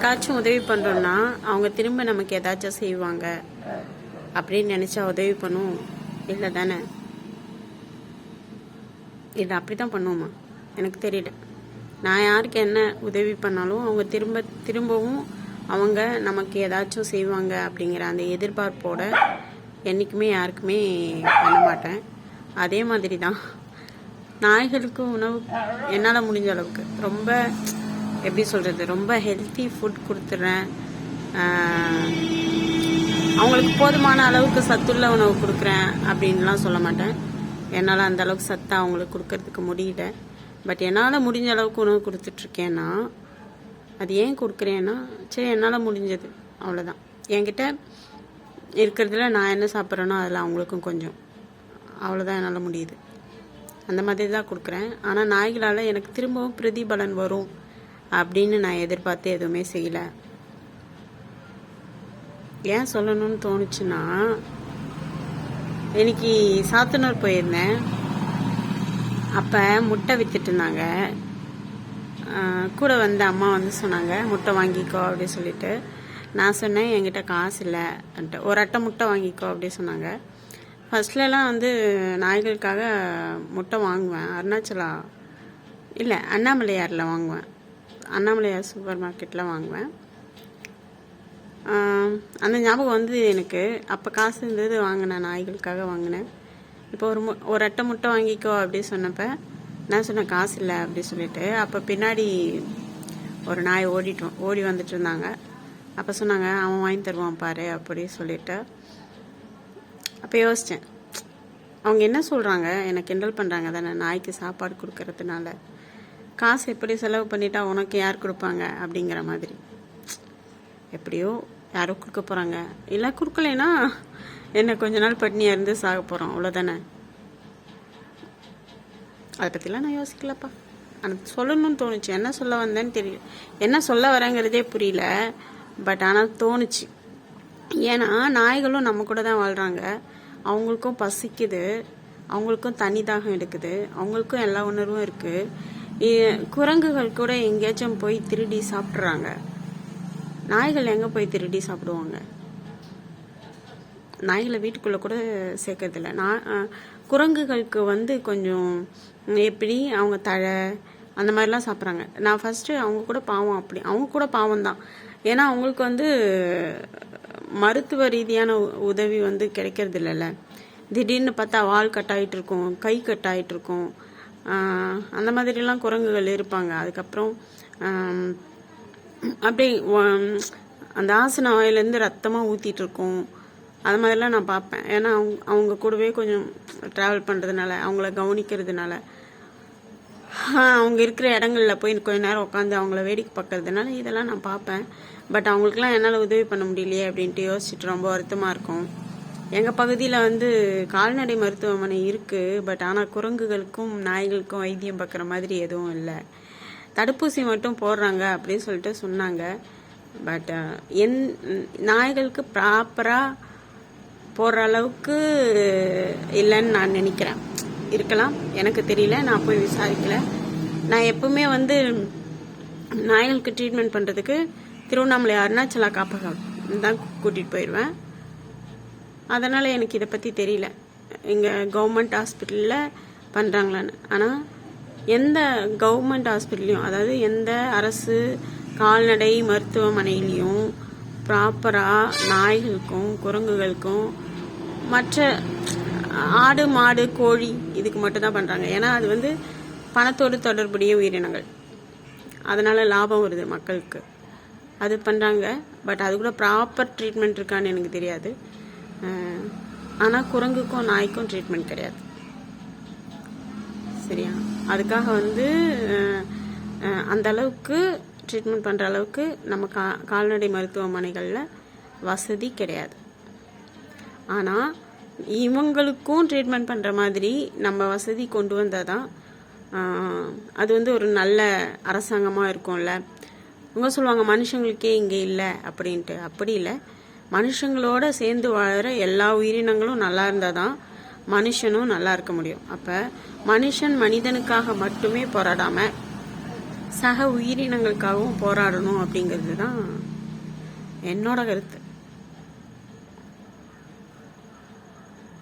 யாருக்காச்சும் உதவி பண்ணுறோன்னா அவங்க திரும்ப நமக்கு ஏதாச்சும் செய்வாங்க அப்படின்னு நினச்சா உதவி பண்ணுவோம் இல்லை தானே? இது அப்படி தான் பண்ணுவோமா? எனக்கு தெரியல. நான் யாருக்கு என்ன உதவி பண்ணாலும் அவங்க திரும்பவும் அவங்க நமக்கு ஏதாச்சும் செய்வாங்க அப்படிங்கிற அந்த எதிர்பார்ப்போட என்றைக்குமே யாருக்குமே பண்ண மாட்டேன். அதே மாதிரி தான் நாய்களுக்கு உணவு என்னால் முடிஞ்ச அளவுக்கு ரொம்ப எப்படி சொல்கிறது, ரொம்ப ஹெல்த்தி ஃபுட் கொடுத்துட்றேன். அவங்களுக்கு போதுமான அளவுக்கு சத்துள்ள உணவு கொடுக்குறேன் அப்படின்லாம் சொல்ல மாட்டேன். என்னால் அந்த அளவுக்கு சத்தை அவங்களுக்கு கொடுக்கறதுக்கு முடியல. பட் என்னால் முடிஞ்ச அளவுக்கு உணவு கொடுத்துட்ருக்கேன்னா அது ஏன் கொடுக்குறேன்னா, சரி என்னால் முடிஞ்சது அவ்வளோதான். என்கிட்ட இருக்கிறதுல நான் என்ன சாப்பிட்றேனோ அதில் அவங்களுக்கும் கொஞ்சம், அவ்வளோதான் என்னால் முடியுது. அந்த மாதிரி தான் கொடுக்குறேன். ஆனால் நாய்களால் எனக்கு திரும்பவும் பிரதிபலன் வரும் அப்படின்னு நான் எதிர்பார்த்து எதுவுமே செய்யலை. ஏன் சொல்லணும்னு தோணுச்சுன்னா, இன்னைக்கு சாத்தனூர் போயிருந்தேன். அப்போ முட்டை வித்துட்டு இருந்தாங்க. கூட வந்து அம்மா வந்து சொன்னாங்க முட்டை வாங்கிக்கோ அப்படின்னு சொல்லிட்டு. நான் சொன்னேன் என்கிட்ட காசு இல்லைன்ட்டு. ஒரு அட்டை முட்டை வாங்கிக்கோ அப்படின்னு சொன்னாங்க. ஃபர்ஸ்ட்லலாம் வந்து நாய்களுக்காக முட்டை வாங்குவேன். அருணாச்சலா இல்லை அண்ணாமலையாரில் வாங்குவேன். அண்ணாமலையார் சூப்பர் மார்க்கெட்டில் வாங்குவேன். அந்த ஞாபகம் வந்து எனக்கு. அப்போ காசு இருந்தது, வாங்கினேன், நாய்களுக்காக வாங்கினேன். இப்போ ஒரு அட்டை முட்டை வாங்கிக்கோ அப்படி சொன்னப்போ நான் சொன்னேன் காசு இல்லை அப்படி சொல்லிட்டு. அப்போ பின்னாடி ஒரு நாய் ஓடி வந்துட்டு இருந்தாங்க. அப்போ சொன்னாங்க அவன் வாங்கி தருவான் பாரு அப்படி சொல்லிட்டு. அப்போ யோசித்தேன், அவங்க என்ன சொல்கிறாங்க, எனக்கு கிண்டல் பண்ணுறாங்க தானே நாய்க்கு சாப்பாடு கொடுக்கறதுனால. காசு எப்படி செலவு பண்ணிட்டா உனக்கு யார் கொடுப்பாங்க அப்படிங்கிற மாதிரி. எப்படியோ யாரோ கொடுக்க போகிறாங்க, இல்லை கொடுக்கலைன்னா என்ன கொஞ்ச நாள் பட்னியாக இருந்து சாக போகிறோம், அவ்வளோதானே. அதை பற்றிலாம் நான் யோசிக்கலப்பா. எனக்கு சொல்லணும்னு தோணுச்சு. என்ன சொல்ல வந்தேன்னு தெரியல, என்ன சொல்ல வரேங்கிறதே புரியல. பட் ஆனால் தோணுச்சு. ஏன்னா நாய்களும் நம்ம கூட தான் வாழ்கிறாங்க. அவங்களுக்கும் பசிக்குது, அவங்களுக்கும் தனி தாகம் எடுக்குது, அவங்களுக்கும் எல்லா உணர்வும் இருக்குது. குரங்குகள் கூட எங்கேயாச்சும் போய் திருடி சாப்பிட்றாங்க. நாய்கள் எங்கே போய் திருடி சாப்பிடுவாங்க? நாய்களை வீட்டுக்குள்ளே கூட சேர்க்கறதில்ல. குரங்குகளுக்கு வந்து கொஞ்சம் எப்படி அவங்க தழை அந்த மாதிரிலாம் சாப்பிட்றாங்க. நான் ஃபஸ்ட்டு அவங்க கூட பாவம், அப்படி அவங்க கூட பாவம் தான். ஏன்னா அவங்களுக்கு வந்து மருத்துவ ரீதியான உதவி வந்து கிடைக்கிறது இல்லைல்ல. திடீர்னு பார்த்தா வால் கட்டாயிட்டு இருக்கும், கை கட்டாயிட்டு இருக்கும். அந்த மாதிரிலாம் குரங்குகள் இருப்பாங்க. அதுக்கப்புறம் அப்படியே அந்த ஆசன வாயிலேருந்து ரத்தமாக ஊற்றிட்டு இருக்கும். அது மாதிரிலாம் நான் பார்ப்பேன். ஏன்னா அவங்க கூடவே கொஞ்சம் ட்ராவல் பண்ணுறதுனால, அவங்கள கவனிக்கிறதுனால, அவங்க இருக்கிற இடங்களில் போய் கொஞ்சம் நேரம் உட்காந்து அவங்கள வேடிக்கை பார்க்கறதுனால இதெல்லாம் நான் பார்ப்பேன். பட் அவங்களுக்குலாம் என்னால் உதவி பண்ண முடியலையே அப்படின்ட்டு யோசிச்சுட்டு ரொம்ப வருத்தமாக இருக்கும். எங்கள் பகுதியில் வந்து கால்நடை மருத்துவமனை இருக்குது. பட் ஆனால் குரங்குகளுக்கும் நாய்களுக்கும் வைத்தியம் பார்க்குற மாதிரி எதுவும் இல்லை. தடுப்பூசி மட்டும் போடுறாங்க அப்படின்னு சொல்லிட்டு சொன்னாங்க. பட் நாய்களுக்கு ப்ராப்பராக போடுற அளவுக்கு இல்லைன்னு நான் நினைக்கிறேன். இருக்கலாம், எனக்கு தெரியல, நான் போய் விசாரிக்கல. நான் எப்பவுமே வந்து நாய்களுக்கு ட்ரீட்மெண்ட் பண்ணுறதுக்கு திருவண்ணாமலை அருணாச்சலா காப்பகம் தான் கூட்டிகிட்டு போயிடுவேன். அதனால் எனக்கு இதை பற்றி தெரியல இங்கே கவர்மெண்ட் ஹாஸ்பிட்டலில் பண்ணுறாங்களான்னு. ஆனால் எந்த கவர்மெண்ட் ஹாஸ்பிட்டல்லையும், அதாவது எந்த அரசு கால்நடை மருத்துவமனையிலையும் ப்ராப்பராக நாய்களுக்கும் குரங்குகளுக்கும் மற்ற ஆடு மாடு கோழி இதுக்கு மட்டும்தான் பண்ணுறாங்க. ஏன்னா அது வந்து பணத்தோடு தொடர்புடைய உயிரினங்கள், அதனால் லாபம் வருது மக்களுக்கு, அது பண்ணுறாங்க. பட் அது கூட ப்ராப்பர் ட்ரீட்மெண்ட் இருக்கான்னு எனக்கு தெரியாது. ஆனால் குரங்குக்கும் நாய்க்கும் ட்ரீட்மெண்ட் கிடையாது, சரியா? அதுக்காக வந்து அந்த அளவுக்கு ட்ரீட்மெண்ட் பண்ணுற அளவுக்கு நம்ம கால்நடை மருத்துவமனைகளில் வசதி கிடையாது. ஆனால் இவங்களுக்கும் ட்ரீட்மெண்ட் பண்ணுற மாதிரி நம்ம வசதி கொண்டு வந்தால் தான் அது வந்து ஒரு நல்ல அரசாங்கமாக இருக்கும்ல. அவங்க சொல்லுவாங்க மனுஷங்களுக்கே இங்கே இல்லை அப்படின்ட்டு. அப்படி இல்லை, மனுஷங்களோட சேர்ந்து வாழற எல்லா உயிரினங்களும் நல்லா இருந்தால் தான் மனுஷனும் நல்லா இருக்க முடியும். அப்போ மனுஷன் மனிதனுக்காக மட்டுமே போராடாமல் சக உயிரினங்களுக்காகவும் போராடணும் அப்படிங்கிறது தான் என்னோட கருத்து.